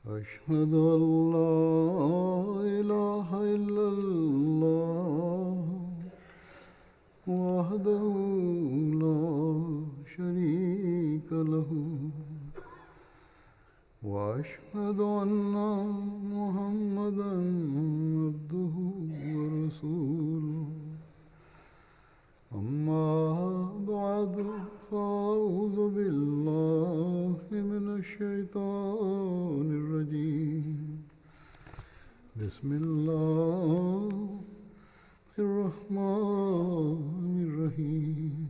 أشهد أن لا إله إلا الله وحده لا شريك له وأشهد أن محمدا عبده ورسوله أما بعد فأعوذ بالله من الشيطان الرجيم بسم الله الرحمن الرحيم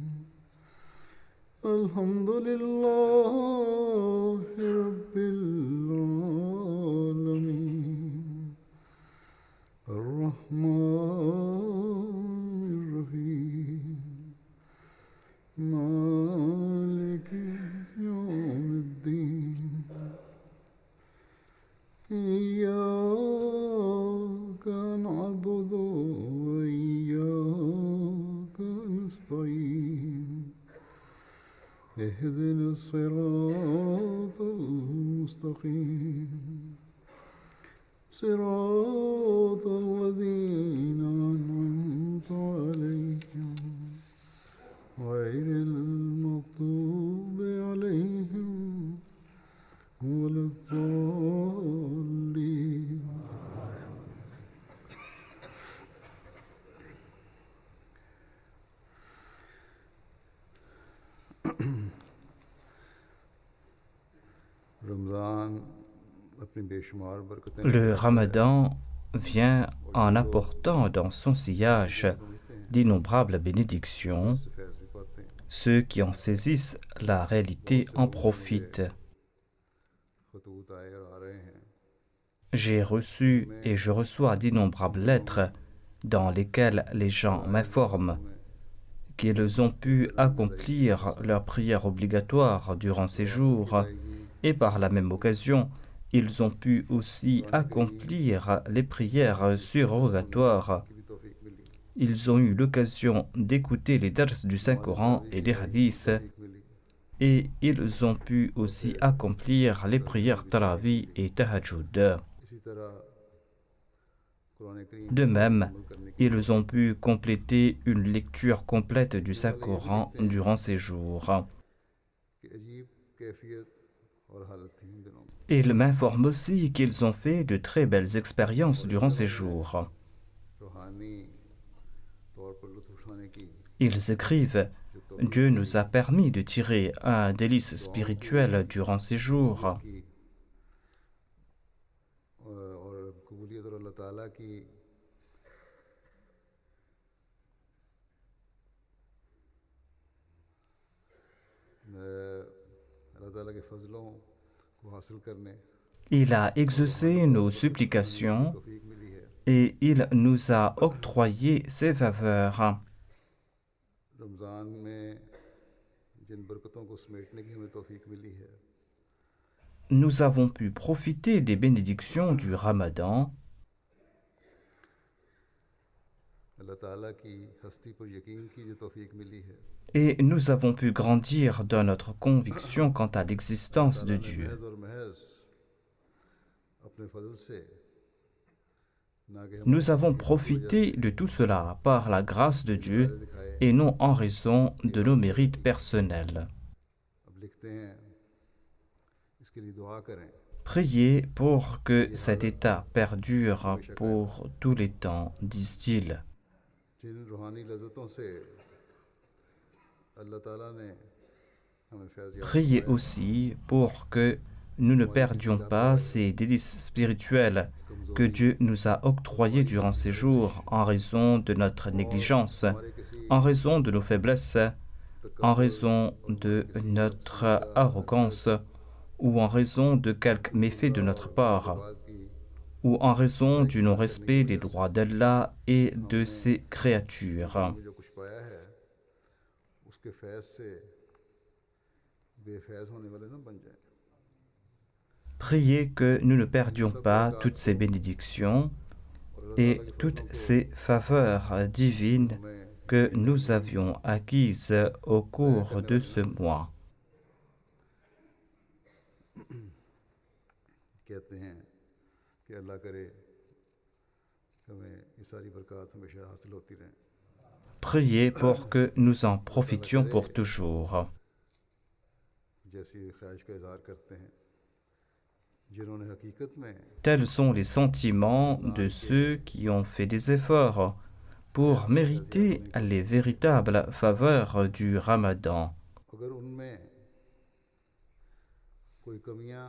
الحمد لله رب العالمين الرحمن الرحيم مالك يوم الدين إياك نعبد وإياك نستعين اهدنا الصراط المستقيم صراط الذين أنعمت عليهم غير المغضوب عليهم ولا الضالين. Le Ramadan vient en apportant dans son sillage d'innombrables bénédictions. Ceux qui en saisissent la réalité en profitent. J'ai reçu et je reçois d'innombrables lettres dans lesquelles les gens m'informent qu'ils ont pu accomplir leurs prières obligatoires durant ces jours et par la même occasion, ils ont pu aussi accomplir les prières surrogatoires. Ils ont eu l'occasion d'écouter les dars du Saint-Coran et les hadiths et ils ont pu aussi accomplir les prières Tarawih et Tahajjud. De même, ils ont pu compléter une lecture complète du Saint-Coran durant ces jours. Ils m'informent aussi qu'ils ont fait de très belles expériences durant ces jours. Ils écrivent « Dieu nous a permis de tirer un délice spirituel durant ces jours. » Il a exaucé nos supplications et il nous a octroyé ses faveurs. Nous avons pu profiter des bénédictions du Ramadan. Et nous avons pu grandir dans notre conviction quant à l'existence de Dieu. Nous avons profité de tout cela par la grâce de Dieu et non en raison de nos mérites personnels. Priez pour que cet état perdure pour tous les temps, disent-ils. Priez aussi pour que nous ne perdions pas ces délices spirituels que Dieu nous a octroyés durant ces jours en raison de notre négligence, en raison de nos faiblesses, en raison de notre arrogance ou en raison de quelques méfaits de notre part, ou en raison du non-respect des droits d'Allah et de ses créatures. Priez que nous ne perdions pas toutes ces bénédictions et toutes ces faveurs divines que nous avions acquises au cours de ce mois. कहते हैं कि अल्लाह करे कि हमें ये सारी बरकत हमेशा हासिल होती रहें। Priez pour que nous en profitions pour toujours. जैसी ख्वाहिश का इजहार करते हैं जिन्होंने हकीकत में Tels sont les sentiments de ceux qui ont fait des efforts pour mériter les véritables faveurs du Ramadan. अगर उनमें कोई कमियां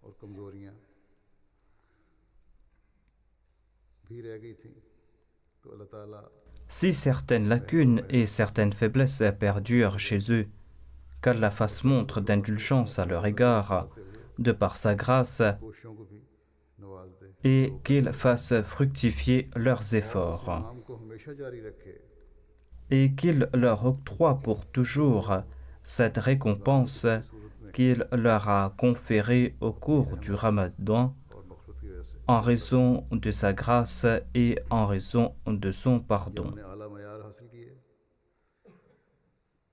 और कमजोरियां भी रह गई थी तो अल्लाह ताला Si certaines lacunes et certaines faiblesses perdurent chez eux, qu'Allah fasse montre d'indulgence à leur égard, de par sa grâce, कोशिशों को भी नवाज दे et qu'il fasse fructifier leurs और efforts, काम को हमेशा जारी रखे। et qu'il leur octroie pour toujours cette récompense qu'il leur a conférée au cours du Ramadan और मखलूत की वजह से en raison de sa grâce et en raison de son pardon. उन्होंने आला मयार हासिल किए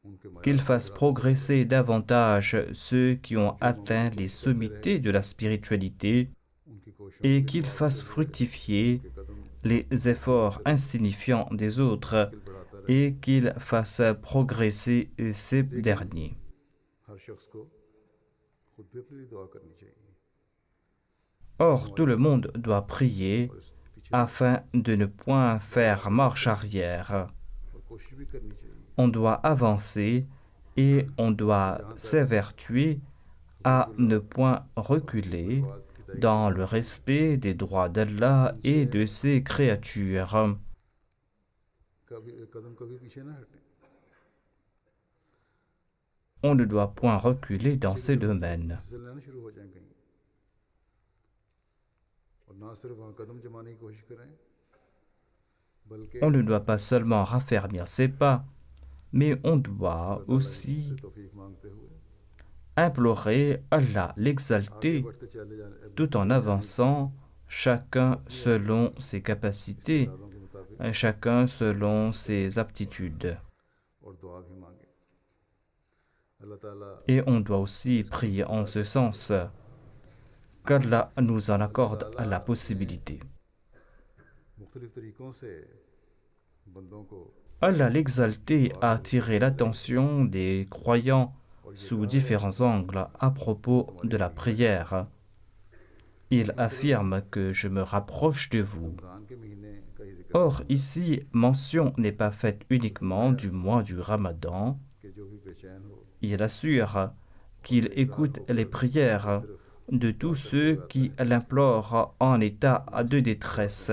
उनके Qu'il मयार fasse progresser davantage ceux qui ont atteint les sommités de la spiritualité उनकी कोशिशों et qu'il fasse fructifier के कदम les efforts insignifiants des autres बढ़ाता रहे। et qu'il fasse progresser ces derniers. हर शख्स को खुद भी अपने लिए दुआ करनी चाहिए Or, tout le monde doit prier और इस पीछे afin de ne point faire marche arrière. और कोशिश भी करनी चाहिए On doit avancer et on doit s'évertuer à ne point reculer dans le respect des droits d'Allah et de ses créatures. कदम कभी पीछे ना हटने। On ne doit point reculer dans ces domaines. फिसलना शुरू हो जाए कहीं और ना सिर्फ वहाँ कदम जमाने की कोशिश करें बल्कि On ne doit pas seulement raffermir ses pas, mais on doit aussi से तौफीक मांगते हुए implorer Allah l'exalté बढ़ते चले जाने tout en avançant, chacun selon ses capacités, इरादों के मुताबिक chacun selon ses aptitudes. और दुआ भी मांगे। अल्लाह ताला Et on doit aussi prier en ce sens, qu'Allah nous en accorde la possibilité. मुख्तलिफ तरीक़ों से बंदों को Allah l'exalté a attiré l'attention des croyants sous différents angles à propos de la prière. Il affirme que je me rapproche de vous. Ramzan के महीने का ही जिक्र Or, ici, mention n'est pas faite uniquement du mois du Ramadan. कि जो भी बेचैन हो Il assure qu'il écoute les prières de tous ceux qui l'implorent en état de détresse.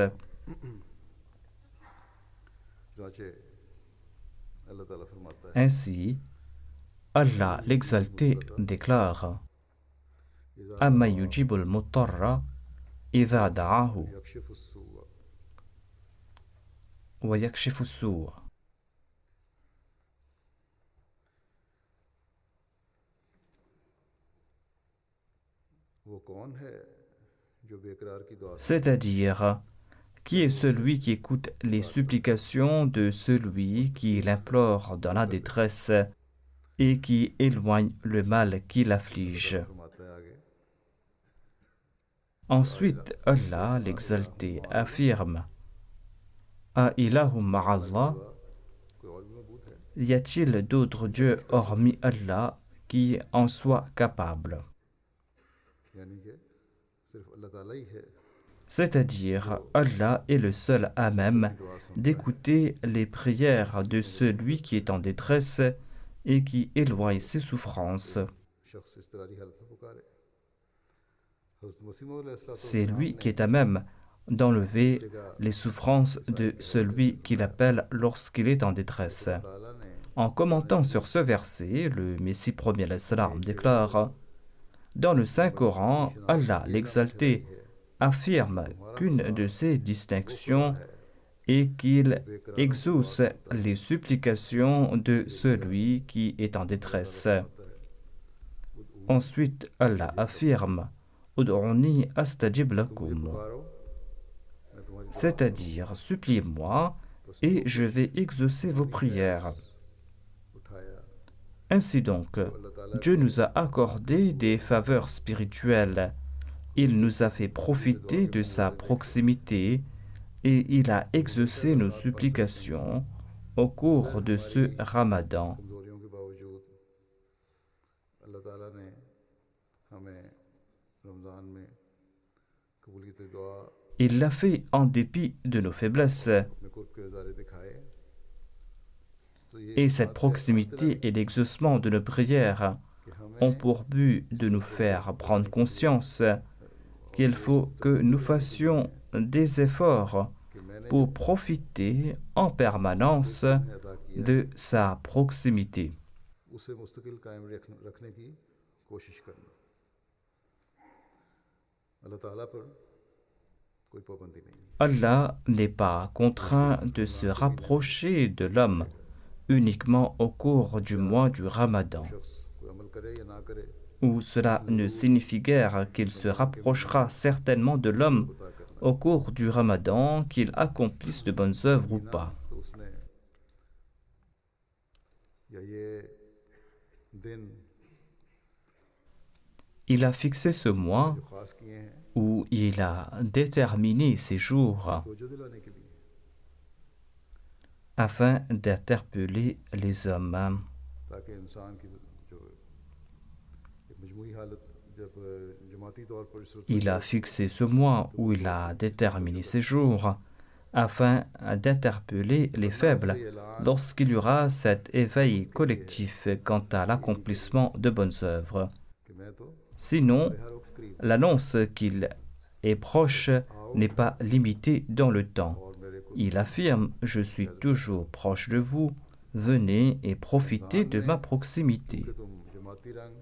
चुनाचे अल्लाह ताला फरमाता है Ainsi, Allah l'exalté déclare أَمَّنْ يُجِيبُ الْمُضْطَرَّ إِذَا دَعَاهُ यकशिफ السوء وَيَكْشِفُ السُّوءَ. वो कौन है जो बेकरार की दुआ C'est-à-dire, qui est celui qui écoute les supplications de celui qui l'implore dans la détresse et qui éloigne le mal qui l'afflige. फरमाता है आगे Ensuite, Allah, l'exalté, affirme A ilahum ma'allah, कोई और भी मबूद है y a-t-il d'autres dieux hormis Allah qui en soient capables? यानी कि सिर्फ अल्लाह ताला ही है C'est-à-dire, Allah est le seul à même d'écouter les prières de celui qui est en détresse et qui éloigne ses souffrances. शख्स इस तरह की हालत में पुकारे हज़रत मसीह मौद अलैहिस्सलातु C'est वस्सलाम lui ने qui est à même d'enlever les souffrances de celui qui l'appelle lorsqu'il est en détresse. ताला ने En commentant sur ce verset, le Messie premier alayhi salam déclare Dans le Saint-Coran, Allah l'exalté affirme qu'une de ses distinctions est qu'il exauce les supplications de celui qui est en détresse. Ensuite, Allah affirme Ud'uni astajib lakum, पुकारो मैं तुम्हारी c'est-à-dire suppliez-moi et je vais exaucer vos prières. उठाया Ainsi donc, Dieu nous a accordé des faveurs spirituelles il nous a fait profiter de sa proximité et il a exaucé nos supplications au cours de ce Ramadan. कमजोरियों के बावजूद अल्लाह ताला ने हमें रमज़ान में कबूलियत दुआ Il l'a fait en dépit de nos faiblesses. अपने कुर्ब के नज़ारे दिखाए तो ये Et cette proximité et l'exaucement de nos prières कि ont हमें pour but de nous faire prendre conscience qu'il faut que nous fassions des efforts कि मैंने pour profiter en permanence हमें अता किया de sa proximité. उसे मुस्तकिल कायम रखने की कोशिश करना अल्लाह ताला पर कोई पाबंदी नहीं Allah n'est pas contraint de se rapprocher de l'homme uniquement au cours du mois du Ramadan, शख्स कोई अमल करे या ना करे où cela ne signifie guère qu'il se rapprochera certainement de l'homme अता करना au cours du Ramadan, qu'il accomplisse de bonnes œuvres ou pas. तो उसने या ये दिन Il a fixé ce mois जो खास किए हैं où il a déterminé ces jours तो जो दिलाने के लिए afin d'interpeller les hommes. ताकि इंसान की जो एक मजमूई हालत जब जमाती तौर पर इस सूरत Il a fixé ce mois où il a déterminé ces jours afin d'interpeller les faibles lorsqu'il y aura cet éveil collectif quant à l'accomplissement de bonnes œuvres. कि मैं तो Sinon, हर वक्त करीब l'annonce qu'il est proche n'est pas limitée dans le temps. और मेरे को Il affirme « Je suis toujours proche de vous, venez et profitez de ma proximité ». कि तुम जमाती रंग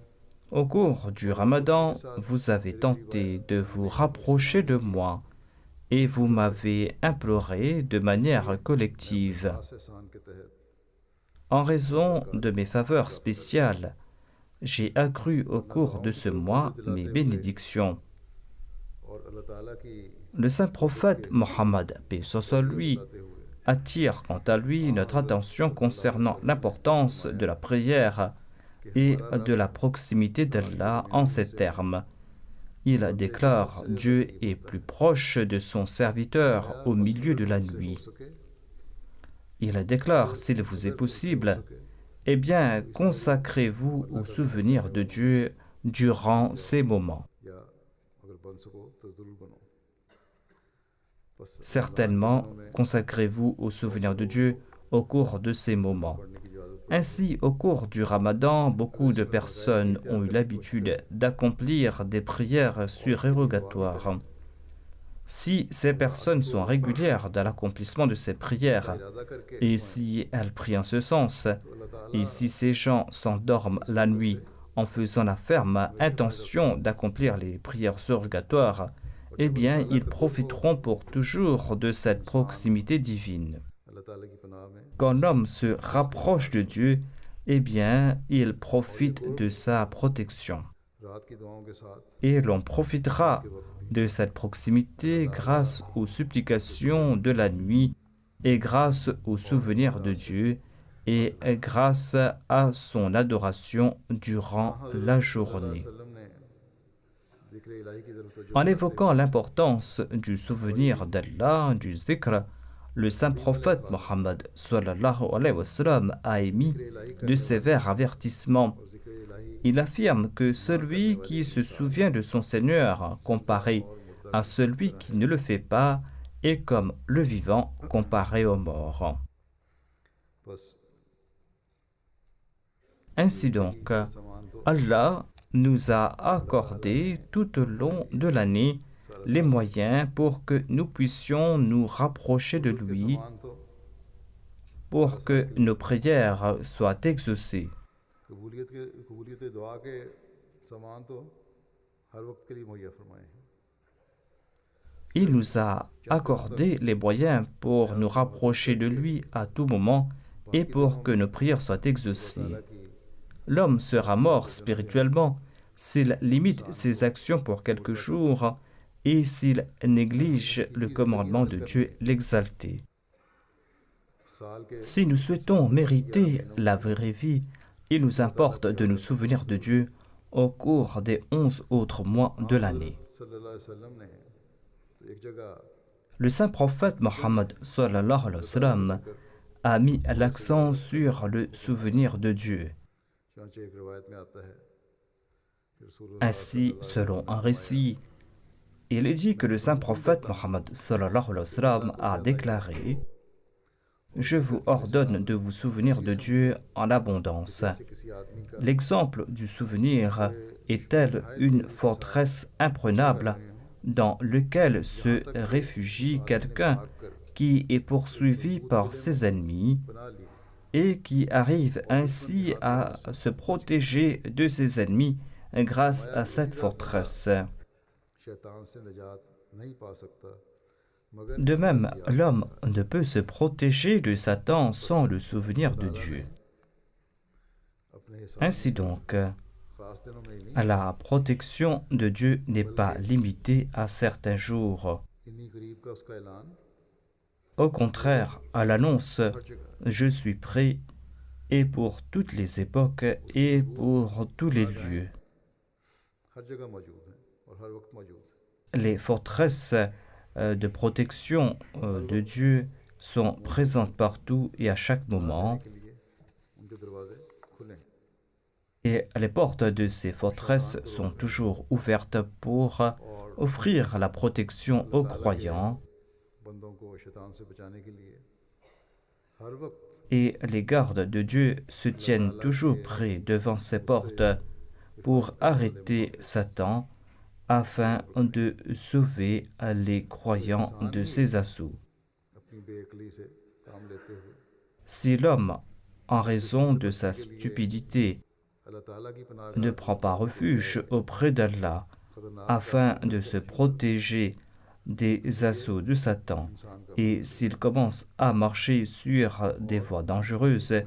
Au cours du Ramadan, vous avez tenté de vous rapprocher de moi et vous m'avez imploré de manière collective. खास एहसान के तहत En raison de mes faveurs spéciales, j'ai accru au cours de ce mois mes bénédictions. और अल्लाह ताला की Le saint prophète Mohammed, paix soit sur lui, बताते हुए attire quant à lui notre attention concernant l'importance de la prière et de la proximité d'Allah en ces termes. Il déclare « Dieu est plus proche de son serviteur au milieu de la nuit ». Il déclare « S'il vous est possible, eh bien, consacrez-vous au souvenir de Dieu durant ces moments. या अगर बन सको तो जरूर बनो बस Certainement, consacrez-vous au souvenir de Dieu au cours de ces moments. पढ़ने की इजाज़त Ainsi, au cours du Ramadan, beaucoup de personnes ont eu l'habitude d'accomplir des prières surérogatoires. Si ces personnes sont régulières dans l'accomplissement de ces prières, इरादा करके et si elles prient en ce sens, तो अल्लाह ताला et si ces gens s'endorment la nuit en faisant la ferme intention d'accomplir les prières surrogatoires, eh bien, ils profiteront pour toujours de cette proximité divine. अल्लाह ताला की पनाह में Quand l'homme se rapproche de Dieu, eh bien, il profite de sa protection. रात की दुआओं के साथ Et l'on profitera de cette proximité grâce aux supplications de la nuit et grâce au souvenir de Dieu et grâce à son adoration durant la journée. वसल्लम ने जिक्र इलाही की तरफ तवज्जो En évoquant l'importance du souvenir d'Allah, du zikr, le saint prophète Mohammed sallallahu alayhi wa sallam a émis de sévères avertissements. और जिक्र इलाही Il affirme que celui qui se souvient de son Seigneur comparé à celui qui ne le fait pas est comme le vivant comparé au mort. बस Ainsi donc, सामान तो Allah nous a accordé tout au long de l'année les moyens pour que nous puissions nous rapprocher de lui, सामान तो pour que nos prières soient exaucées. कबूलियत दुआ के सामान तो हर वक्त के लिए मुहैया फरमाए हैं Il nous a accordé les moyens pour nous rapprocher de lui à tout moment et pour que nos prières soient exaucées. ताकि L'homme sera mort spirituellement s'il limite ses actions pour quelques jours et s'il néglige le commandement de Dieu l'exalté. साल के Si nous souhaitons mériter la vraie vie, il nous importe de nous souvenir de Dieu au cours des 11 autres mois de l'année. सल्लल्लाहु अलैहि वसल्लम ने तो एक जगह Le saint prophète Mohammed sallallahu alayhi wa sallam a mis l'accent sur le souvenir de Dieu. चुनांचे एक रिवायत में आता है कि रसूलुल्लाह Ainsi, selon un récit, il est dit que le saint prophète Mohammed sallallahu alayhi wa sallam a déclaré: Je vous ordonne de vous souvenir de Dieu en abondance. से किसी आदमी का L'exemple du souvenir est tel une forteresse imprenable dans laquelle se réfugie quelqu'un qui est poursuivi par ses ennemis बना ली et qui arrive ainsi à se protéger de ses ennemis grâce à cette forteresse. शैतान से निजात नहीं पा सकता मगर De même, l'homme ne peut se protéger de Satan sans le souvenir de Dieu. अपने हिसाब Ainsi donc, खास दिनों में ही नहीं la protection de Dieu n'est pas limitée à certains jours. इन्हीं गरीब का उसका ऐलान Au contraire, à l'annonce हर जगह « Je suis prêt » et pour toutes les époques et pour tous les lieux. हर जगह मौजूद है और हर वक्त मौजूद है Les forteresses de protection de Dieu sont présentes partout et à chaque moment, के लिए उनके दरवाजे खुले हैं et les portes de ces forteresses sont toujours ouvertes pour offrir la protection aux croyants, बंदों को शैतान से बचाने के लिए हर वक्त et les gardes de Dieu se tiennent toujours prêts devant ces portes pour arrêter Satan afin de sauver les croyants de ses assauts. अपनी बेअक्ली से काम लेते हुए Si l'homme, en raison de sa stupidité, अल्लाह ताला की पनाह ne prend pas refuge auprès d'Allah खतरनाक afin de se protéger des assauts de Satan, इंसान का et s'il commence à marcher sur des voies dangereuses,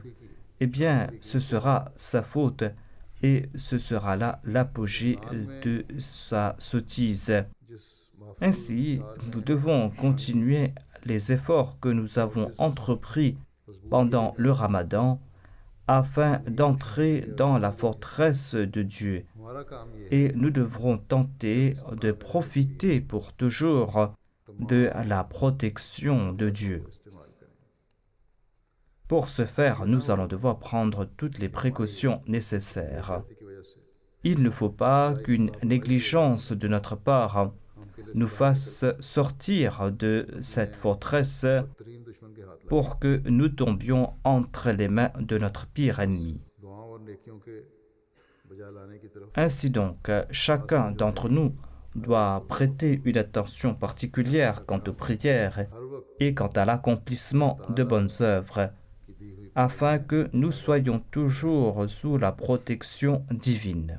eh bien, ce sera sa faute et ce sera là l'apogée de sa sottise. जिस महफूज Ainsi, nous devons continuer les efforts que nous avons entrepris pendant le Ramadan afin d'entrer dans la forteresse de Dieu. हमारा काम ये है Et nous devrons tenter de profiter pour toujours de la protection de Dieu. इस्तेमाल करें Pour ce faire, nous allons devoir prendre toutes les précautions nécessaires. गलती की वजह से Il ne faut pas qu'une négligence de notre part हम के लिए nous fasse sortir de cette forteresse बदतरीन दुश्मन के हाथ लगे pour que nous tombions entre les mains de notre pire ennemi. दुआओं और नेकियों के बजा लाने की तरफ Ainsi donc, chacun d'entre nous doit prêter une attention particulière quant aux prières हर वक्त et quant à l'accomplissement de bonnes œuvres, की दी हुई afin que nous soyons toujours sous la protection divine.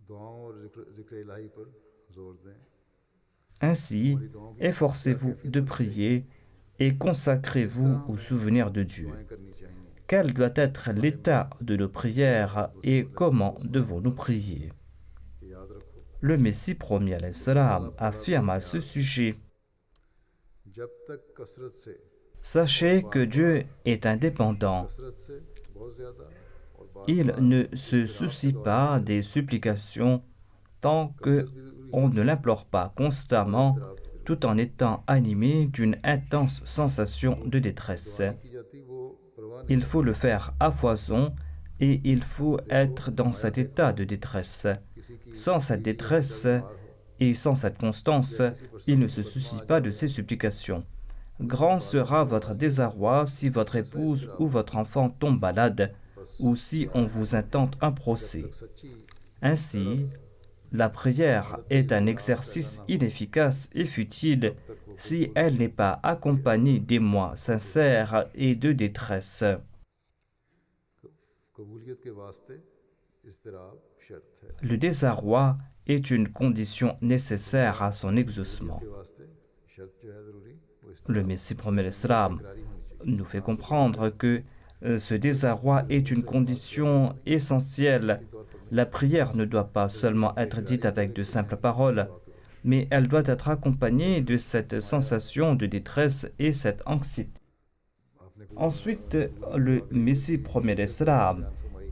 दुआओं और जिक्र इलाही पर जोर दें Ainsi, efforcez-vous de prier et consacrez-vous au souvenir de Dieu. दुआएं करनी चाहिए Quel doit être l'état de nos prières et comment devons-nous prier? कि याद रखो Le Messie premier alayhi salam affirme à ce sujet: जब तक कसरत से Sachez que Dieu est indépendant. कसरत से बहुत ज्यादा और बार Il ne se soucie pas des supplications tant que on ne l'implore pas constamment, tout en étant animé d'une intense sensation de détresse. की जाती वो परवाह नहीं Il faut le faire à foison et il faut être dans cet état de détresse. किसी की Sans cette détresse et sans cette constance, il ne se soucie pas de ses supplications. Grand sera votre désarroi si votre épouse ou votre enfant tombe malade ou si on vous intente un procès. सच्ची Ainsi, la prière est un exercice inefficace et futile si elle n'est pas accompagnée d'émoi sincères et de détresse. कबूलियत के वास्ते इस्तराब शर्त है Le désarroi est une condition nécessaire à son exaucement. के वास्ते शर्त जो है जरूरी वो Le Messie premier l'Islam इस्तरारी होनी चाहिए nous fait comprendre que ce désarroi est une condition essentielle. La prière ne doit pas seulement être dite avec de simples paroles, mais elle doit être accompagnée de cette sensation de détresse et cette anxiété. आपने Ensuite, le Messie premier l'Islam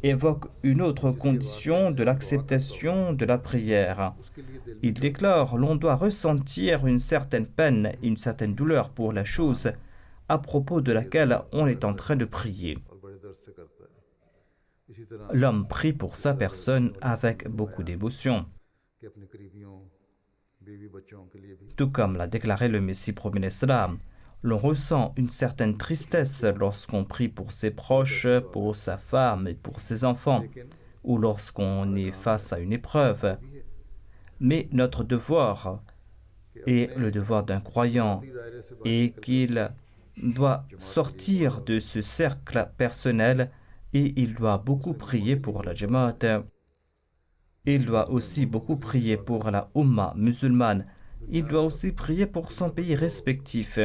évoque une autre condition de l'acceptation de la prière. Il déclare l'on doit ressentir une certaine peine, une certaine douleur pour la chose à propos de laquelle on est en train de prier. L'homme prie pour sa personne avec beaucoup d'émotion. Tout comme l'a déclaré le Messie promis l'Islam, l'on ressent une certaine tristesse lorsqu'on prie pour ses proches, pour sa femme et pour ses enfants, ou lorsqu'on est face à une épreuve. Mais notre devoir, et le devoir d'un croyant, est qu'il doit sortir de ce cercle personnel et il doit beaucoup prier pour la Jamaat. Il doit aussi beaucoup prier pour la Ummah musulmane. Il doit aussi prier pour son pays respectif.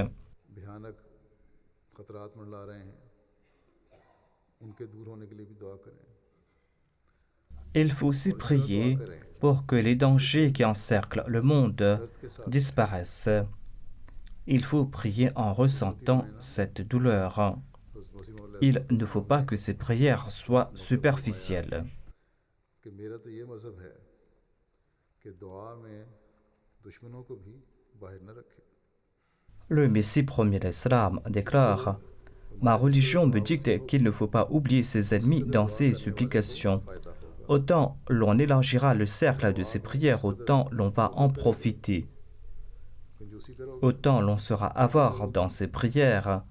Il faut aussi prier pour que les dangers qui encerclent le monde disparaissent. Il faut prier en ressentant cette douleur. Il ne faut pas que ces prières soient superficielles. Le Messie premier l'Islam déclare « Ma religion me dicte qu'il ne faut pas oublier ses ennemis dans ses supplications. Autant l'on élargira le cercle de ses prières, autant l'on va en profiter. Autant l'on sera avare dans ses prières,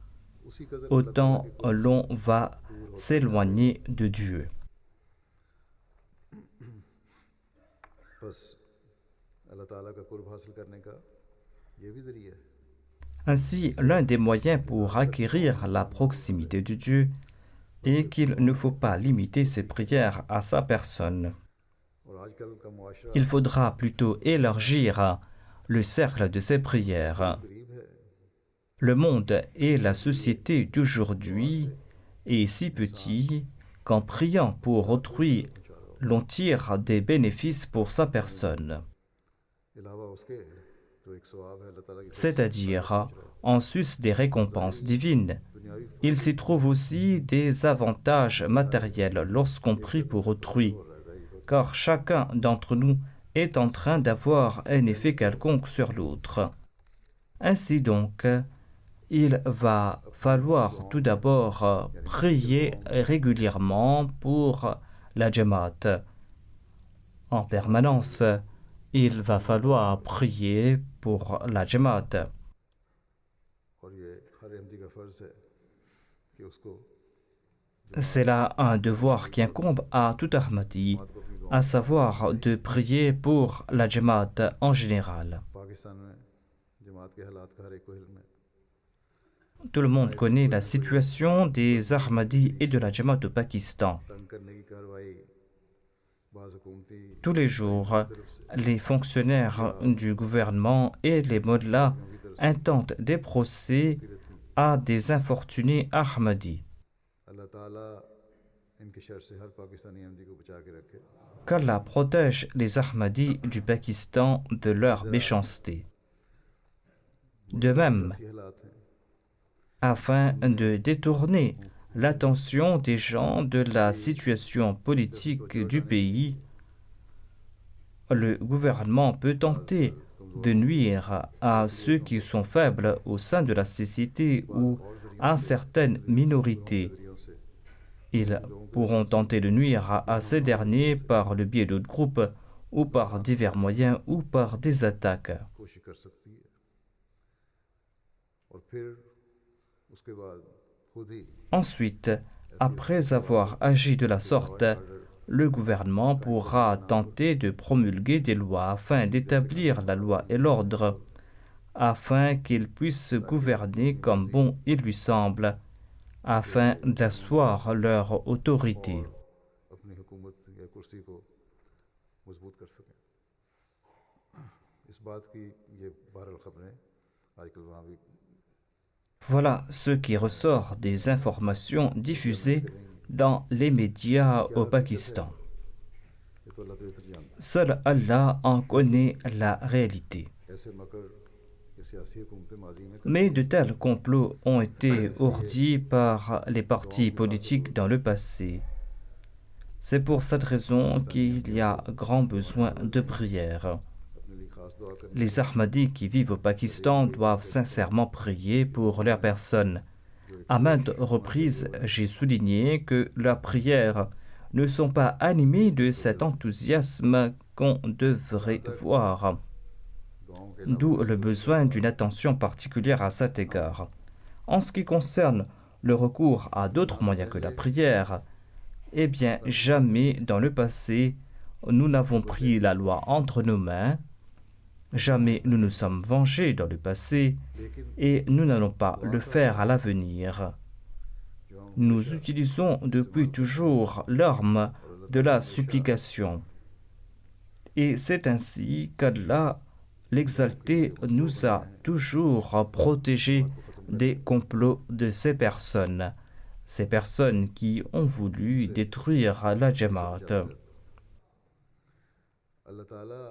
autant l'on va s'éloigner de Dieu. » Ainsi, l'un des moyens pour acquérir la proximité de Dieu est qu'il ne faut pas limiter ses prières à sa personne. Il faudra plutôt élargir le cercle de ses prières. Le monde et la société d'aujourd'hui est si petit qu'en priant pour autrui, l'on tire des bénéfices pour sa personne. C'est-à-dire, en sus des récompenses divines, il s'y trouve aussi des avantages matériels lorsqu'on prie pour autrui, car chacun d'entre nous est en train d'avoir un effet quelconque sur l'autre. Ainsi donc, il va falloir tout d'abord prier régulièrement pour la Jamaat. En permanence, il va falloir prier pour la Jamaat. C'est là un devoir qui incombe à tout Ahmadi, à savoir de prier pour la Jamaat en général. Tout le monde connaît la situation des Ahmadis et de la Jamaat au Pakistan. Tous les jours, les fonctionnaires du gouvernement et les mollahs intentent des procès à des infortunés Ahmadis. Qu'Allah protège les Ahmadis du Pakistan de leur méchanceté. De même, afin de détourner l'attention des gens de la situation politique du pays, le gouvernement peut tenter de nuire à ceux qui sont faibles au sein de la société ou à certaines minorités. Ils pourront tenter de nuire à ces derniers par le biais d'autres groupes ou par divers moyens ou par des attaques. Ensuite, après avoir agi de la sorte, le gouvernement pourra tenter de promulguer des lois afin d'établir la loi et l'ordre, afin qu'ils puissent gouverner comme bon il lui semble, afin d'asseoir leur autorité. Voilà ce qui ressort des informations diffusées dans les médias au Pakistan. Seul Allah en connaît la réalité. Mais de tels complots ont été ourdis par les partis politiques dans le passé. C'est pour cette raison qu'il y a grand besoin de prière. अपने लिए खास दुआ करनी Les Ahmadis qui vivent au Pakistan doivent sincèrement prier pour leur personne. À maintes reprises, j'ai souligné que leurs prières ne sont pas animées de cet enthousiasme qu'on devrait voir, दुआओं के d'où le besoin d'une attention particulière à cet égard. En ce qui concerne le recours à d'autres moyens que la prière, eh bien, jamais dans le passé, nous n'avons pris la loi entre nos mains, jamais nous nous sommes vengés dans le passé, लेकिन et nous n'allons pas le faire à l'avenir. जो हम Nous utilisons depuis toujours l'arme de la supplication. Et c'est ainsi qu'Allah, l'exalté, nous a toujours protégés des complots de ces personnes qui ont voulu détruire la Jamaat. अल्लाह ताला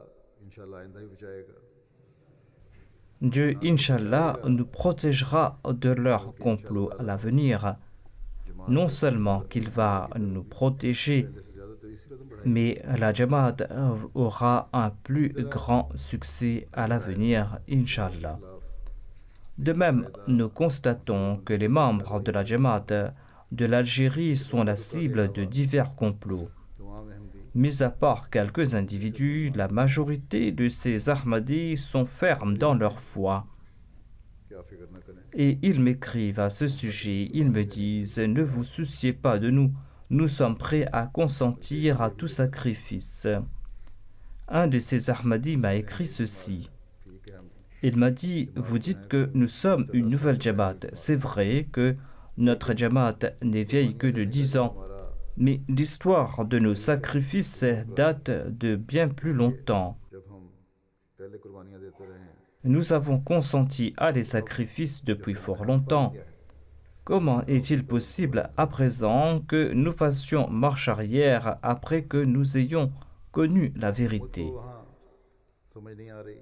इंशाल्लाह आइंदा भी बचाएगा Dieu, Inch'Allah, nous protégera de leurs complots à l'avenir. Non seulement qu'il va nous protéger, पहले से ज़्यादा तेजी से कदम बढ़ाएगा mais la Jamaat aura un plus grand succès à l'avenir, Inch'Allah. De même, nous constatons que les membres de la Jamaat de l'Algérie sont la cible de divers complots. दुआ में हम दी Mis à part quelques individus, la majorité de ces Ahmadis sont fermes dans leur foi. क्या फिक्र न करें Et ils m'écrivent à ce sujet, ils me disent « Ne vous souciez pas de nous, nous sommes prêts à consentir à tout sacrifice. » Un de ces Ahmadis m'a écrit ceci. ठीक है हम Il m'a dit « Vous dites que nous sommes une nouvelle Jamaat. C'est vrai que notre Jamaat n'est vieille que de 10 ans, हमारा mais l'histoire de nos sacrifices date de bien plus longtemps. जब हम पहले कुर्बानियां देते रहे हैं Nous avons consenti à des sacrifices depuis fort longtemps. Comment est-il possible à présent que nous fassions marche arrière après que nous ayons connu la vérité? तो वहाँ समझ नहीं आ रही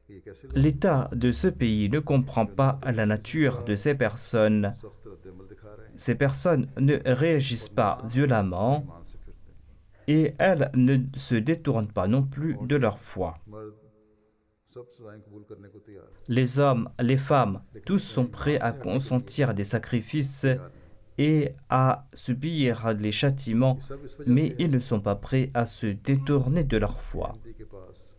कि ये कैसे लोग L'État de ce pays ne comprend pas la nature de ces personnes. सख्त रद्द-ए-अमल दिखा रहे हैं Ces personnes ne réagissent pas violemment ईमान से फिरते हैं et elles ne se détournent pas non plus de leur foi. मर्द सब सजाएं कबूल करने को तैयार हैं Les hommes, les femmes, tous sont prêts à consentir des sacrifices et à subir les châtiments, सब इस वजह mais से ils ne sont pas prêts à se détourner de leur foi. Hindi के पास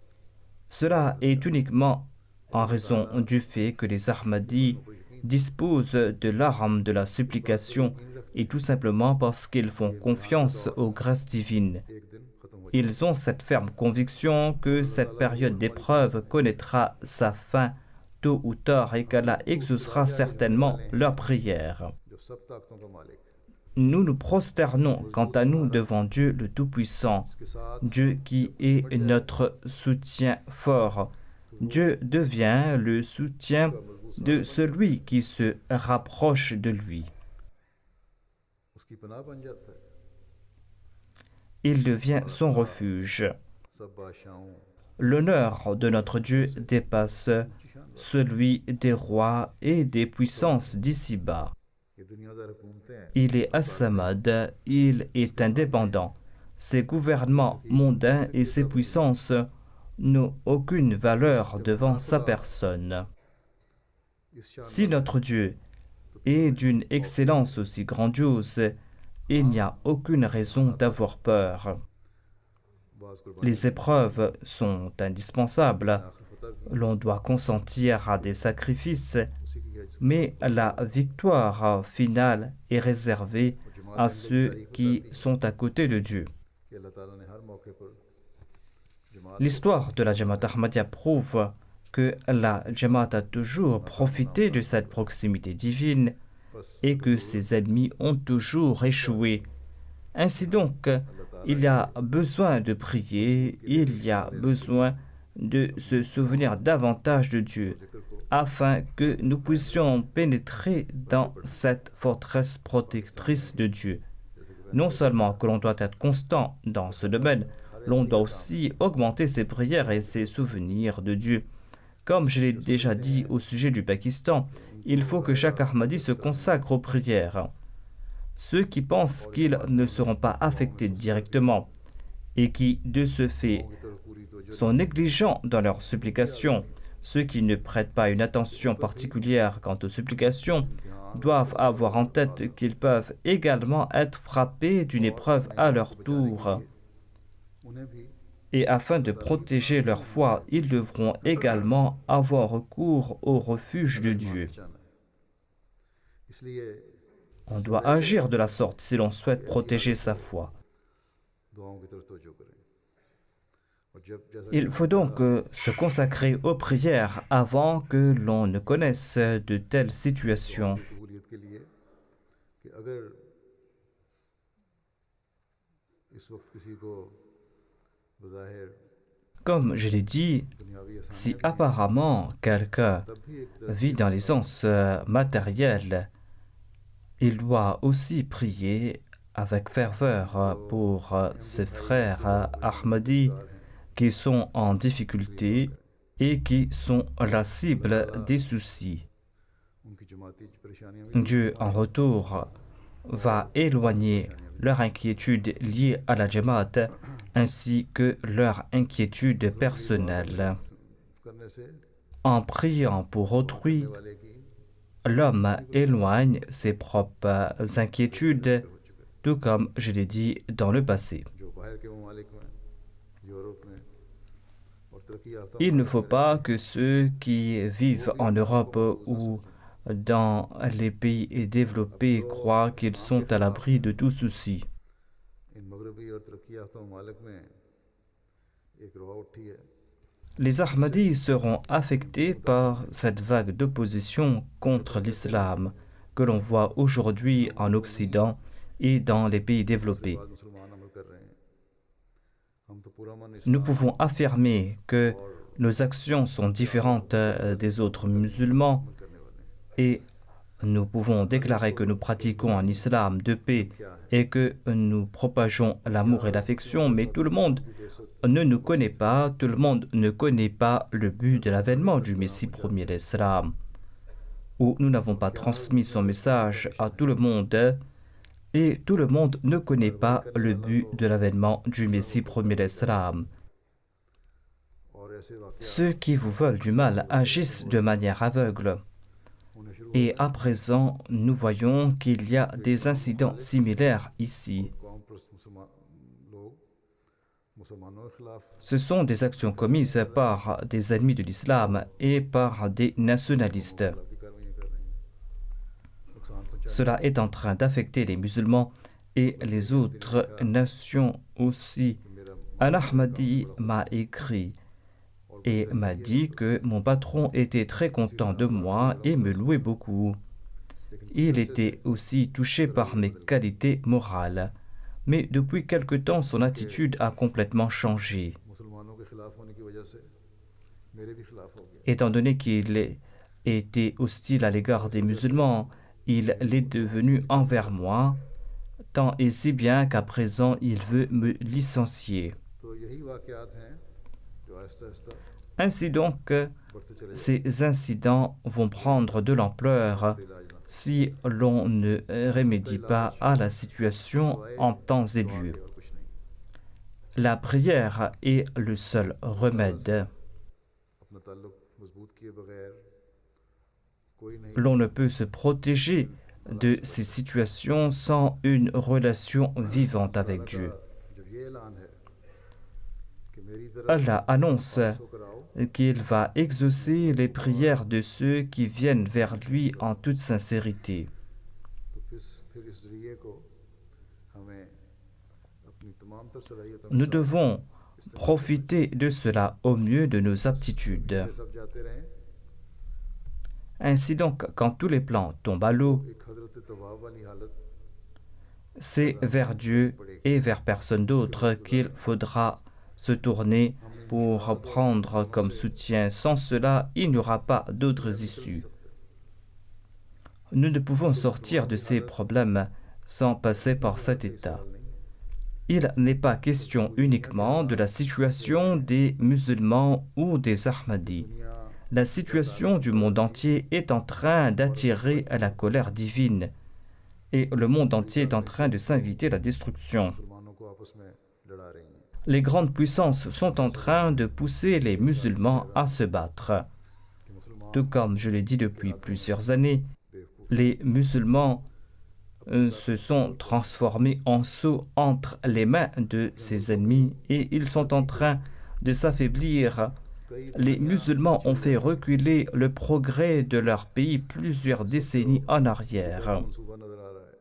Cela est uniquement en raison du fait que les Ahmadis disposent de l'arme de la supplication et tout simplement parce qu'ils font confiance aux grâces divines. एक दिन खत्म हो Ils ont cette ferme conviction que cette période d'épreuve connaîtra sa fin tôt ou tard et qu'Allah exaucera certainement leurs prières. जो सब ताकतों का मालिक है Nous nous prosternons quant à nous devant Dieu le Tout-Puissant, इसके साथ Dieu qui est notre soutien fort. Dieu devient le soutien de celui qui se rapproche de lui. उसकी पनाह बन जाता है Il devient son refuge. सब बादशाहों L'honneur de notre Dieu dépasse celui des rois et des puissances d'ici-bas. ये दुनियादार हुकूमतें हैं Il est As-Samad, il est indépendant. Ses gouvernements mondains et ses puissances n'ont aucune valeur devant sa personne. इस शान Si notre Dieu est d'une excellence aussi grandiose, il n'y a aucune raison d'avoir peur. बाज कुर्बानी Les épreuves sont indispensables. आखिर फतह भी L'on doit consentir à des sacrifices, उसी की है जिसकी mais la victoire finale est réservée à ceux qui sont à côté de Dieu. कि अल्लाह ताला ने हर मौके पर जमात L'histoire de la Jamaat Ahmadiyya prouve que la Jamaat a toujours profité de cette proximité divine बस et que ses ennemis ont toujours échoué. Ainsi donc, il y a besoin de prier, il y a besoin de se souvenir davantage de Dieu जिक्र को afin que nous puissions pénétrer dans cette forteresse protectrice de Dieu. Non seulement que l'on doit être constant dans ce domaine, l'on doit aussi augmenter ses prières et ses souvenirs de Dieu. Comme je l'ai déjà dit au sujet du Pakistan, il faut que chaque Ahmadi se consacre aux prières. ceux qui pensent qu'ils ne seront pas affectés directement et qui, de ce fait, sont négligents dans leurs supplications, ceux qui ne prêtent pas une attention particulière quant aux supplications, doivent avoir en tête qu'ils peuvent également être frappés d'une épreuve à leur tour. Et afin de protéger leur foi, ils devront également avoir recours au refuge de Dieu. On doit agir de la sorte si l'on souhaite protéger sa foi. Il faut donc se consacrer aux prières avant que l'on ne connaisse de telles situations. Comme je l'ai dit, si apparemment quelqu'un vit dans l'aisance matérielle, il doit aussi prier avec ferveur pour ses frères Ahmadis qui sont en difficulté et qui sont la cible des soucis. Dieu, en retour, va éloigner leur inquiétude liée à la Jamaat ainsi que leur inquiétude personnelle. En priant pour autrui, l'homme éloigne ses propres inquiétudes, tout comme je l'ai dit dans le passé. Il ne faut pas que ceux qui vivent en Europe ou dans les pays développés croient qu'ils sont à l'abri de tout souci. Les Ahmadis seront affectés par cette vague d'opposition contre l'islam que l'on voit aujourd'hui en Occident et dans les pays développés. Nous pouvons affirmer que nos actions sont différentes des autres musulmans et nous pouvons déclarer que nous pratiquons un islam de paix et que nous propageons l'amour et l'affection, mais tout le monde ne nous connaît pas, tout le monde ne connaît pas le but de l'avènement du Messie premier l'Islam, où nous n'avons pas transmis son message à tout le monde et tout le monde ne connaît pas le but de l'avènement du Messie premier l'Islam. Ceux qui vous veulent du mal agissent de manière aveugle. Et à présent, nous voyons qu'il y a des incidents similaires ici. Ce sont des actions commises par des ennemis de l'islam et par des nationalistes. Cela est en train d'affecter les musulmans et les autres nations aussi. Un Ahmadi m'a écrit et m'a dit que mon patron était très content de moi et me louait beaucoup. Il était aussi touché par mes qualités morales. Mais depuis quelque temps, son attitude a complètement changé. Étant donné qu'il était hostile à l'égard des musulmans, il l'est devenu envers moi, tant et si bien qu'à présent, il veut me licencier. Ainsi donc, ces incidents vont prendre de l'ampleur si l'on ne remédie pas à la situation en temps et lieu. La prière est le seul remède. L'on ne peut se protéger de ces situations sans une relation vivante avec Dieu. Allah annonce qu'il va exaucer les prières de ceux qui viennent vers lui en toute sincérité. Nous devons profiter de cela au mieux de nos aptitudes. Ainsi donc, quand tous les plans tombent à l'eau, c'est vers Dieu et vers personne d'autre qu'il faudra se tourner pour prendre comme soutien. Sans cela, il n'y aura pas d'autres issues. Nous ne pouvons sortir de ces problèmes sans passer par cet état. Il n'est pas question uniquement de la situation des musulmans ou des Ahmadis. La situation du monde entier est en train d'attirer la colère divine. et le monde entier est en train de s'inviter à la destruction. मुसलमानों को आपस में लड़ा रही हैं Les grandes puissances sont en train de pousser les musulmans à se battre. कि मुसलमान Tout comme je l'ai dit depuis plusieurs années, बेवकूफ़ les musulmans se sont transformés en sceaux entre les mains de ses ennemis et ils sont en train de s'affaiblir. कई Les musulmans ont fait reculer le progrès de leur pays plusieurs décennies en arrière. मनसूबा नजर आ रहा है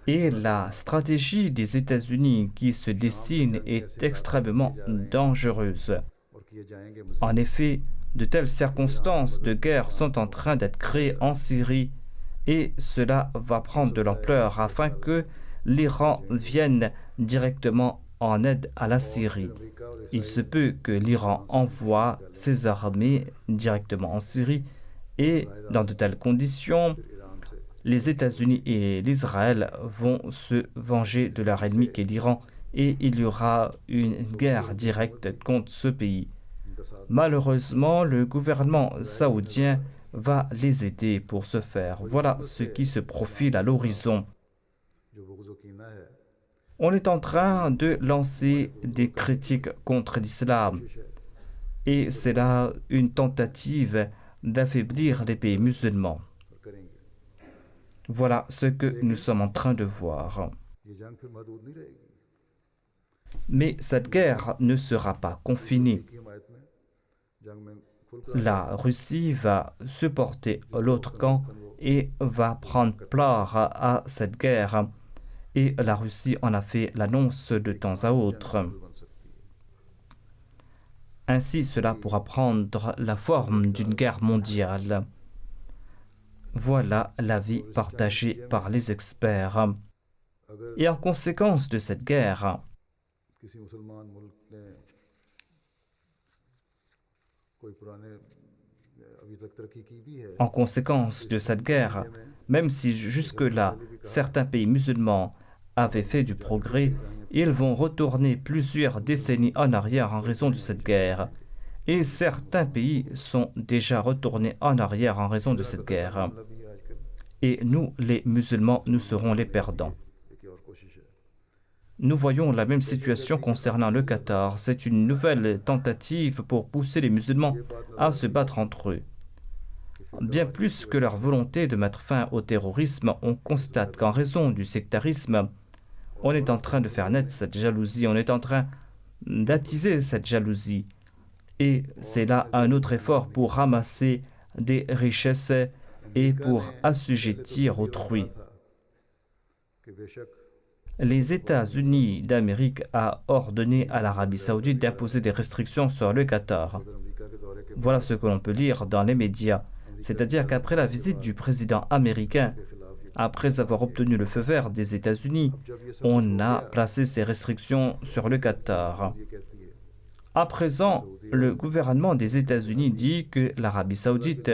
Et la stratégie des États-Unis qui se dessine est extrêmement dangereuse. और किए जाएंगे En effet, de telles circonstances de guerre sont en train d'être créées en Syrie et cela va prendre de l'ampleur afin que l'Iran vienne directement en aide à la Syrie. America और Il se peut que l'Iran envoie ses armées directement en Syrie et dans de telles conditions, Iran से les États-Unis et l'Israël vont se venger de leur ennemi qui est l'Iran et il y aura une guerre directe contre ce pays. उनका साथ Malheureusement, le gouvernement saoudien va les aider pour ce faire. Voilà ce qui se profile à l'horizon. जो बुग़्ज़ व कीना है On est en train de lancer des critiques contre l'islam कोशिश है et c'est là une tentative d'affaiblir les pays musulmans. और करेंगे Voilà ce que nous sommes en train de voir. ये जंग फिर महदूद नहीं रहेगी Mais cette guerre ne sera pas confinée. की हिमायत में जंग में खुलकर La Russie va supporter l'autre camp et va prendre part à cette guerre. Et la Russie en a fait l'annonce de temps à autre. बन सकती है Ainsi, cela pourra prendre la forme d'une guerre mondiale. Voilà l'avis partagé par les experts. अगर Et en conséquence de cette guerre, किसी मुसलमान मुल्क ने कोई पुराने अभी तक तरक्की की भी है en conséquence de cette guerre, même si jusque-là, certains pays musulmans avaient fait du progrès, ils vont retourner plusieurs décennies en arrière en raison de cette guerre. Et certains pays sont déjà retournés en arrière en raison de cette guerre. मामला भी है आजकल Et nous, les musulmans, nous serons les perdants. एक और कोशिश है Nous voyons la même situation concernant le Qatar. C'est une nouvelle tentative pour pousser les musulmans à se battre entre eux. Bien plus que leur volonté de mettre fin au terrorisme, on constate qu'en raison du sectarisme, on est en train de faire naître cette jalousie, on est en train d'attiser cette jalousie. Et c'est là un autre effort pour ramasser des richesses et pour assujettir autrui. कि बेशक Les États-Unis d'Amérique a ordonné à l'Arabie saoudite d'imposer des restrictions sur le Qatar. अगर अमेरिका के दौरे के Voilà ce que l'on peut lire dans les médias. C'est-à-dire qu'après la visite du président américain, खिलाफ ये après avoir obtenu le feu vert des États-Unis, जब ये सब on a placé ces restrictions sur le Qatar. ये कहती है À présent, le gouvernement des États-Unis dit que l'Arabie saoudite,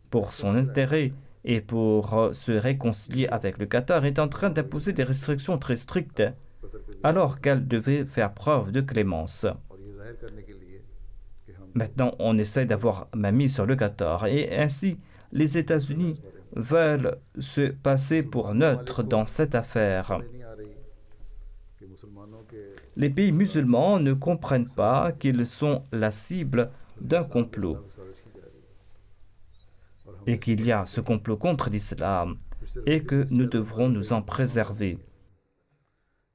pour son intérêt et pour se réconcilier avec le Qatar, est en train d'imposer des restrictions très strictes, Qatar पे alors qu'elle devait faire preuve de clémence. और ये जाहिर करने के लिए कि हम Maintenant, on essaie d'avoir main mise sur le Qatar et ainsi, les États-Unis veulent se passer pour neutres dans cette affaire. नहीं आ रही कि मुसलमानों के Les pays musulmans ne comprennent pas qu'ils sont la cible d'un complot साजिश की जा रही है और हम et qu'il y a ce complot contre l'islam et que nous devrons nous en préserver.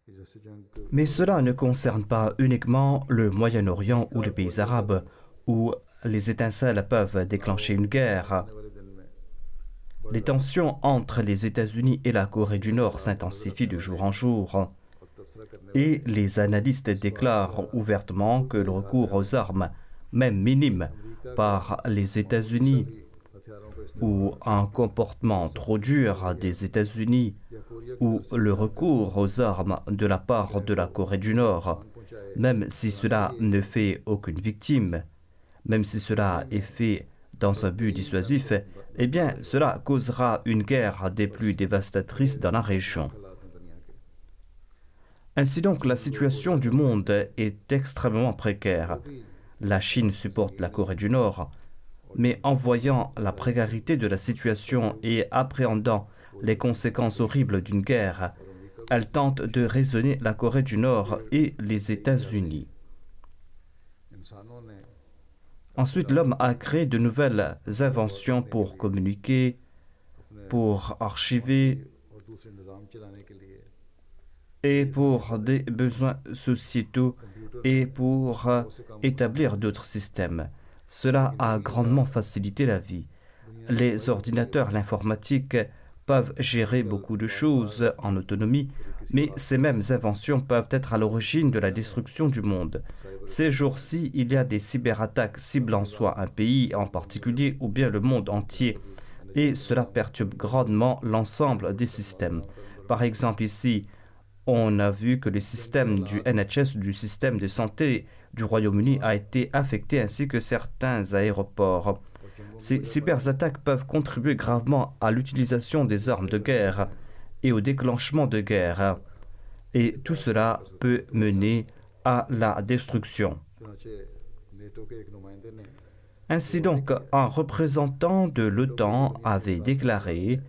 कि जैसे जंग के Mais cela ne concerne pas uniquement le Moyen-Orient ou les pays arabes où les étincelles peuvent déclencher une guerre. आने वाले दिन में Les tensions entre les États-Unis et la Corée du Nord s'intensifient de jour en jour और तबसरा करने et les analystes déclarent ouvertement que le recours aux armes, même minimes, par les États-Unis हथियारों को इस्तेमाल ou un comportement trop dur des États-Unis या Korea ou le recours aux armes de la part de la Corée du Nord, पहुंचाए même si cela ne fait aucune victime, même si cela est fait dans un but dissuasif, eh bien cela causera une guerre des plus dévastatrices dans la région. हालात हैं दुनिया के Ainsi donc, la situation du monde est extrêmement précaire. La Chine supporte la Corée du Nord, mais en voyant la précarité de la situation et appréhendant les conséquences horribles d'une guerre. Elle tente de raisonner la Corée du Nord et les États-Unis. Ensuite, l'homme a créé de nouvelles inventions pour communiquer, pour archiver et pour des besoins sociétaux et pour établir d'autres systèmes. Cela a grandement facilité la vie. Les ordinateurs, l'informatique peuvent gérer beaucoup de choses en autonomie, mais ces mêmes inventions peuvent être à l'origine de la destruction du monde. Ces jours-ci, il y a des cyberattaques ciblant soit un pays en particulier ou bien le monde entier, et cela perturbe grandement l'ensemble des systèmes. Par exemple, ici, on a vu que le système du NHS, du système de santé du Royaume-Uni, a été affecté ainsi que certains aéroports. Ces cyberattaques peuvent contribuer gravement à l'utilisation des armes de guerre et au déclenchement de guerre. Et tout cela peut mener à la destruction. Ainsi donc, un représentant de l'OTAN avait déclaré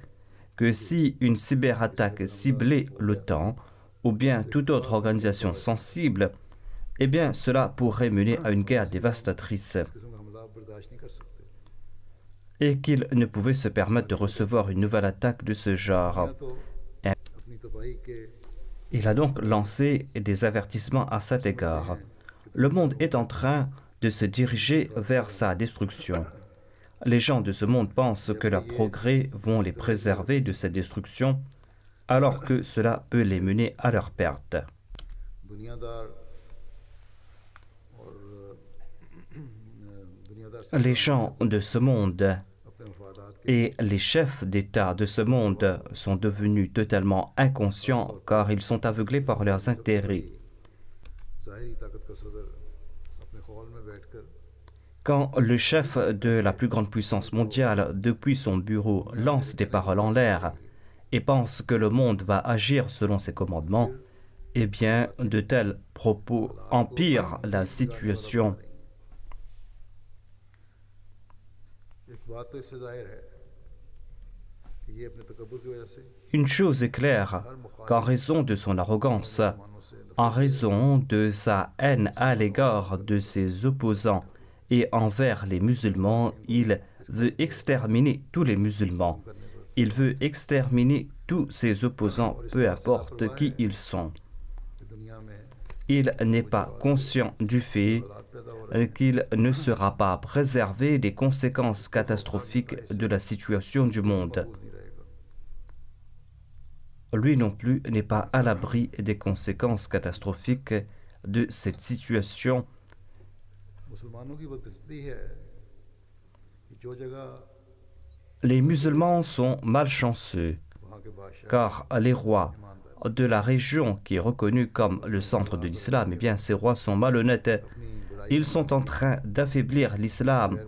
que si une cyberattaque ciblait l'OTAN ou bien toute autre organisation sensible, eh bien cela pourrait mener à une guerre dévastatrice et qu'il ne pouvait se permettre de recevoir une nouvelle attaque de ce genre. Il a donc lancé des avertissements à cet égard. Le monde est en train de se diriger vers sa destruction. Les gens de ce monde pensent que leurs progrès vont les préserver de cette destruction, alors que cela peut les mener à leur perte. Les gens de ce monde et les chefs d'État de ce monde sont devenus totalement inconscients car ils sont aveuglés par leurs intérêts. Quand le chef de la plus grande puissance mondiale, depuis son bureau, lance des paroles en l'air et pense que le monde va agir selon ses commandements, eh bien, de tels propos empirent la situation. Une chose est claire, qu'en raison de son arrogance, en raison de sa haine à l'égard de ses opposants et envers les musulmans, il veut exterminer tous les musulmans. Il veut exterminer tous ses opposants, peu importe qui ils sont. Il n'est pas conscient du fait qu'il ne sera pas préservé des conséquences catastrophiques de la situation du monde. Lui non plus n'est pas à l'abri des conséquences catastrophiques de cette situation. Les musulmans sont malchanceux, car les rois de la région qui est reconnue comme le centre de l'islam, eh bien ces rois sont malhonnêtes. Ils sont en train d'affaiblir l'islam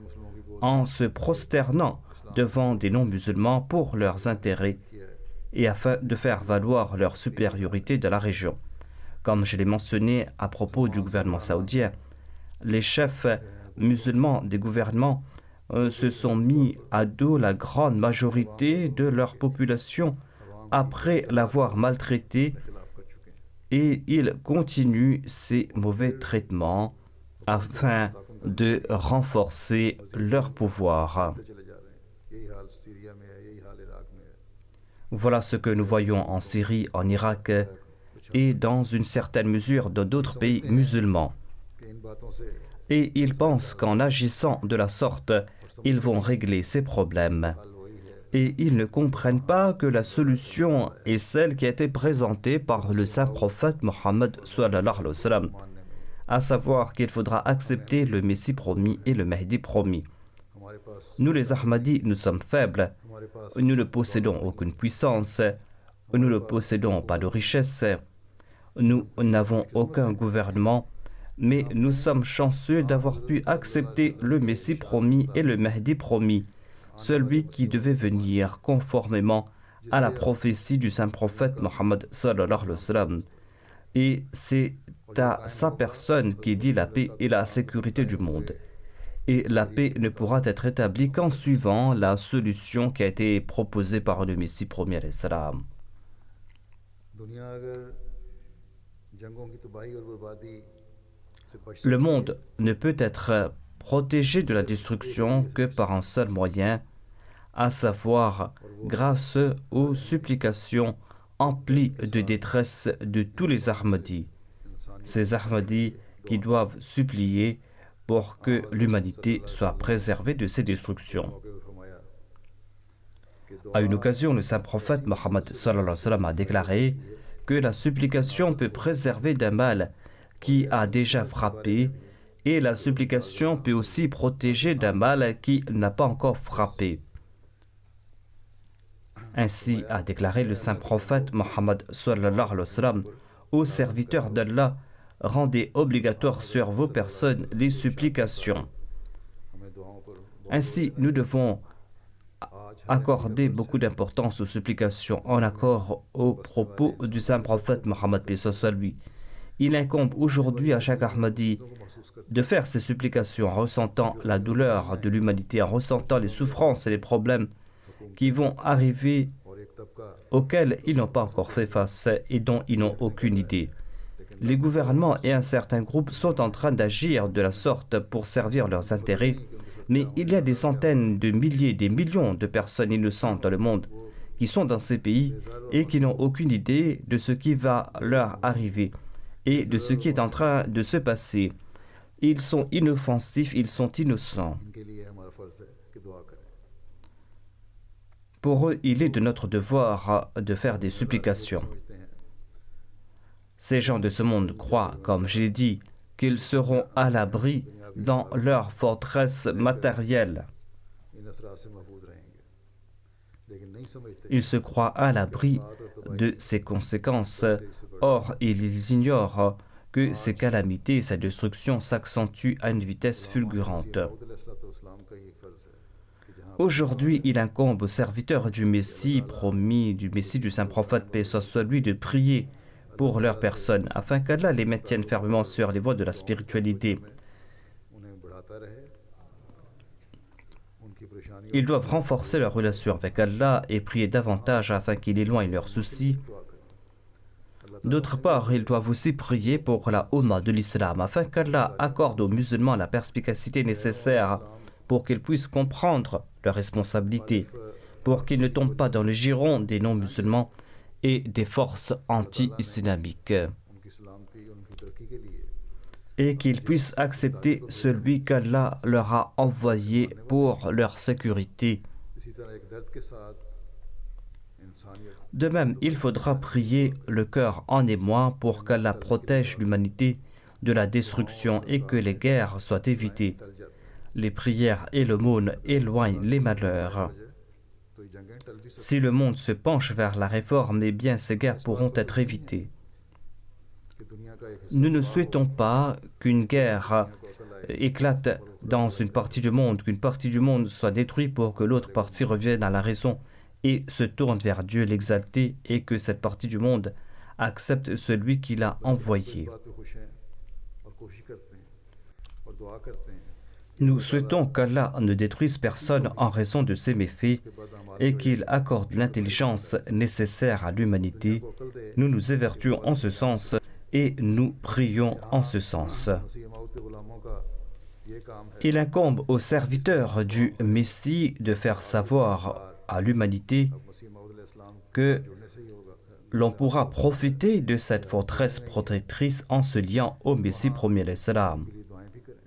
en se prosternant devant des non-musulmans pour leurs intérêts et afin de faire valoir leur supériorité dans la région. Comme je l'ai mentionné à propos du gouvernement saoudien, les chefs musulmans des gouvernements se sont mis à dos la grande majorité de leur population après l'avoir maltraité et ils continuent ces mauvais traitements afin de renforcer leur pouvoir. Voilà ce que nous voyons en Syrie, en Irak et dans une certaine mesure dans d'autres pays musulmans. Et ils pensent qu'en agissant de la sorte, ils vont régler ces problèmes. Et ils ne comprennent pas que la solution est celle qui a été présentée par le saint prophète Mohammed sallallahu alayhi wa sallam, à savoir qu'il faudra accepter le Messie promis et le Mahdi promis. Nous les Ahmadis, nous sommes faibles, nous ne possédons aucune puissance, nous ne possédons pas de richesse, nous n'avons aucun gouvernement, mais nous sommes chanceux d'avoir pu accepter le Messie promis et le Mahdi promis, celui qui devait venir conformément à la prophétie du saint prophète Mohammed sallallahu alayhi wa sallam. Et c'est à sa personne qui dit la paix et la sécurité du monde. et la paix ne pourra être établie qu'en suivant la solution qui a été proposée par le Messie premier alayhi salam. दुनिया अगर जंगों की तबाही और बर्बादी से बच Le सकती है monde ne peut être protégé de la destruction que par un seul moyen, à savoir grâce aux supplications emplies de détresse de tous les Ahmadis. Ces Ahmadis qui doivent supplier pour que l'humanité soit préservée de ces destructions. मौके पर फरमाया कि À une दुआ occasion, le saint prophète Mohammed sallallahu alayhi wa sallam a déclaré que la supplication peut préserver d'un mal qui a déjà frappé et la supplication peut aussi protéger d'un mal qui n'a pas encore frappé. Ainsi a déclaré le saint prophète Mohammed sallallahu alayhi wa sallam: Ô serviteurs d'Allah, rendez obligatoire sur vos personnes les supplications. हमें दुआओं पर Ainsi, nous devons accorder beaucoup d'importance aux supplications en accord aux propos du saint prophète Mohammed paix soit lui. Il incombe aujourd'hui à chaque Ahmadi de faire ces supplications en ressentant la douleur de l'humanité, en ressentant les souffrances et les problèmes qui vont arriver और एक तबका auxquels ils n'ont pas encore fait face et dont ils n'ont aucune idée. Les gouvernements et un certain groupe sont en train d'agir de la sorte pour servir leurs intérêts, mais il y a des centaines de milliers, des millions de personnes innocentes dans le monde qui sont dans ces pays et qui n'ont aucune idée de ce qui va leur arriver et de ce qui est en train de se passer. Ils sont inoffensifs, ils sont innocents. इनके लिए हमारा फर्ज है कि दुआ करें Pour eux, il est de notre devoir de faire des supplications. समझते हैं Ces gens de ce monde croient, comme j'ai dit, qu'ils seront à l'abri dans leur forteresse matérielle. इन असरात से महफूज रहेंगे लेकिन नहीं समझते Ils se croient à l'abri de ces conséquences. Or, ils ignorent que ces calamités et sa destruction s'accentuent à une vitesse fulgurante. Dawood अलैहिस्सलाम का ये फर्ज है कि जहाँ Aujourd'hui, il incombe aux serviteurs du Messie promis, du Messie du saint prophète paix soit lui, de prier pour leur personne, afin qu'Allah les maintienne fermement sur les voies de la spiritualité. उन्हें बढ़ाता रहे उनकी परेशानियों Ils doivent renforcer leur relation avec Allah et prier davantage afin qu'il éloigne leurs soucis. दुआ करें D'autre part, ils doivent aussi prier pour la Ummah de l'Islam afin qu'Allah accorde aux musulmans la perspicacité nécessaire pour qu'ils puissent comprendre leurs responsabilités, pour qu'ils ne tombent pas dans le giron des non-musulmans et des forces anti-islamiques, उनकी सलामती और उनकी तरक्की के लिए et qu'ils puissent accepter celui qu'Allah leur a envoyé pour leur sécurité. इसी तरह एक दर्द के साथ इंसानियत De même, il faudra prier le cœur en émoi pour qu'Allah protège l'humanité de la destruction et que les guerres soient évitées. टल जाती Les prières et l'aumône éloignent les malheurs. है तो ये जंगें टल भी सकती Si le monde se penche vers la réforme, eh bien ces guerres pourront être évitées. कि दुनिया का एक Nous ne souhaitons pas qu'une guerre éclate dans une partie du monde, qu'une partie du monde soit détruite pour que l'autre partie revienne à la raison et se tourne vers Dieu l'exalté et que cette partie du monde accepte celui qui l'a envoyé. इस बात पे खुश हैं और कोशिश करते हैं और दुआ करते हैं Nous souhaitons qu'Allah ne détruise personne en raison de ses méfaits et qu'il accorde l'intelligence nécessaire à l'humanité. Nous nous évertuons en ce sens et nous prions en ce sens. मसीह मौत के गुलामों का ये काम है Il incombe aux serviteurs du Messie de faire savoir à l'humanité मसीह मौद अलैहिस्सलाम que जुड़ने से ही होगा l'on pourra profiter de cette forteresse protectrice en se liant au Messie premier alayhi salam. के लिए दुआएं भी करें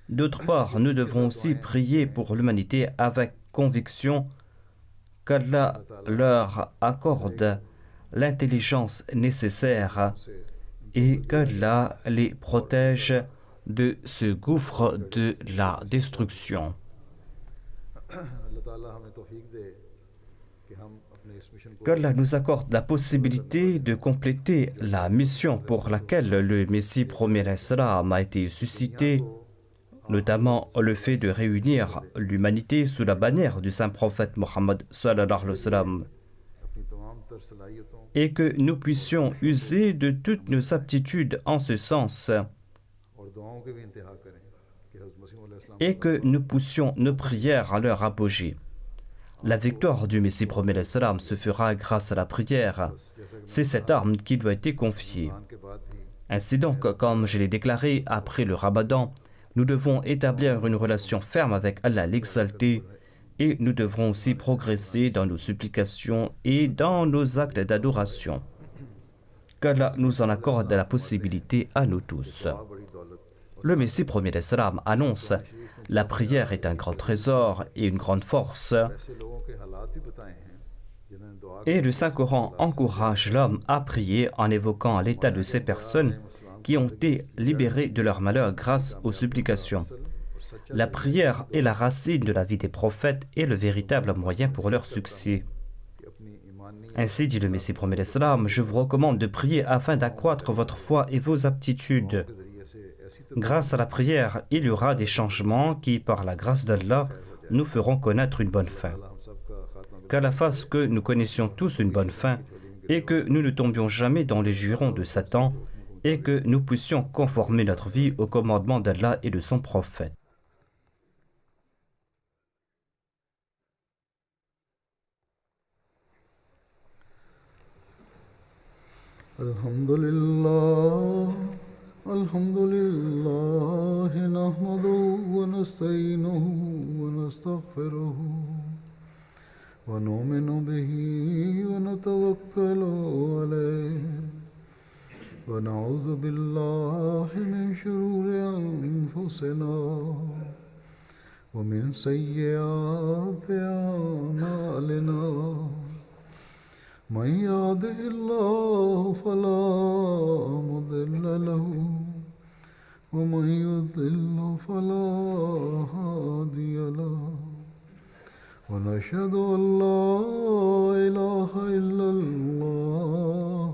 D'autre part, nous devrons aussi prier pour l'humanité avec conviction qu'Allah leur accorde l'intelligence nécessaire से et qu'Allah les protège de ce gouffre de la destruction. अल्लाह ताला हमें तौफीक दे कि हम अपने इस मिशन को Qu'Allah nous accorde la possibilité de compléter la mission pour laquelle le Messie premier alayhi salam a été suscité, notamment le fait de réunir l'humanité sous la bannière du saint prophète Mohammed sallallahu alayhi wa sallam, अपनी तमाम तर सलाहियतों et que nous puissions user de toutes nos aptitudes en ce sens, और दुआओं के भी इंतहा करें कि et que nous poussions nos prières à leur apogée. La victoire du Messie premier l'Islam se fera grâce à la prière. C'est cette arme qui doit être confiée. Ainsi donc, comme je l'ai déclaré, après le Ramadan, nous devons établir une relation ferme avec Allah l'exalté et nous devrons aussi progresser dans nos supplications et dans nos actes d'adoration. Qu'Allah nous en accorde la possibilité à nous tous. Le Messie premier l'Islam annonce « La prière est un grand trésor et une grande force ». Et le Saint-Coran encourage l'homme à prier en évoquant l'état de ces personnes qui ont été libérées de leur malheur grâce aux supplications. La prière est la racine de la vie des prophètes et le véritable moyen pour leur succès. Ainsi dit le Messie premier l'Islam, je vous recommande de prier afin d'accroître votre foi et vos aptitudes. Grâce à la prière, il y aura des changements qui, par la grâce d'Allah, nous feront connaître une bonne fin. Qu'Allah fasse que nous connaissions tous une bonne fin et que nous ne tombions jamais dans les jurons de Satan et que nous puissions conformer notre vie au commandement d'Allah et de son prophète. Alhamdulillah, nahmaduhu wa nasta'inuhu wa nastaghfiruhu. ونؤمن به ونتوكل عليه ونعوذ بالله من شرور أنفسنا ومن سيئات أعمالنا من يهده الله فلا مضل له ومن يضلل فلا هادي له ونشهد أن لا إله إلا الله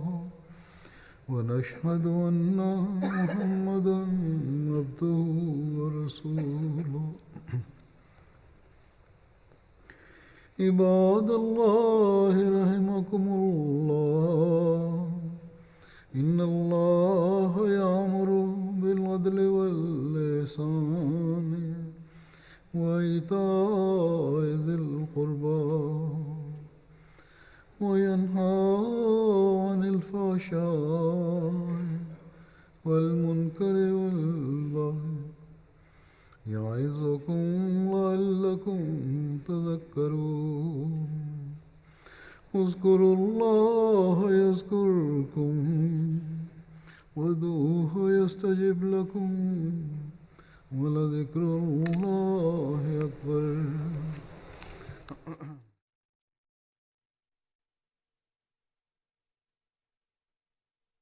ونشهد أن محمدا عبده ورسوله عباد الله رحمكم الله إن الله يأمر بالعدل والإحسان وإيتاء ذي القربى وينهى عن الفحشاء والمنكر والبغي يعظكم لعلكم تذكرون اذكروا الله يذكركم وادعوه يستجب لكم ولذكر الله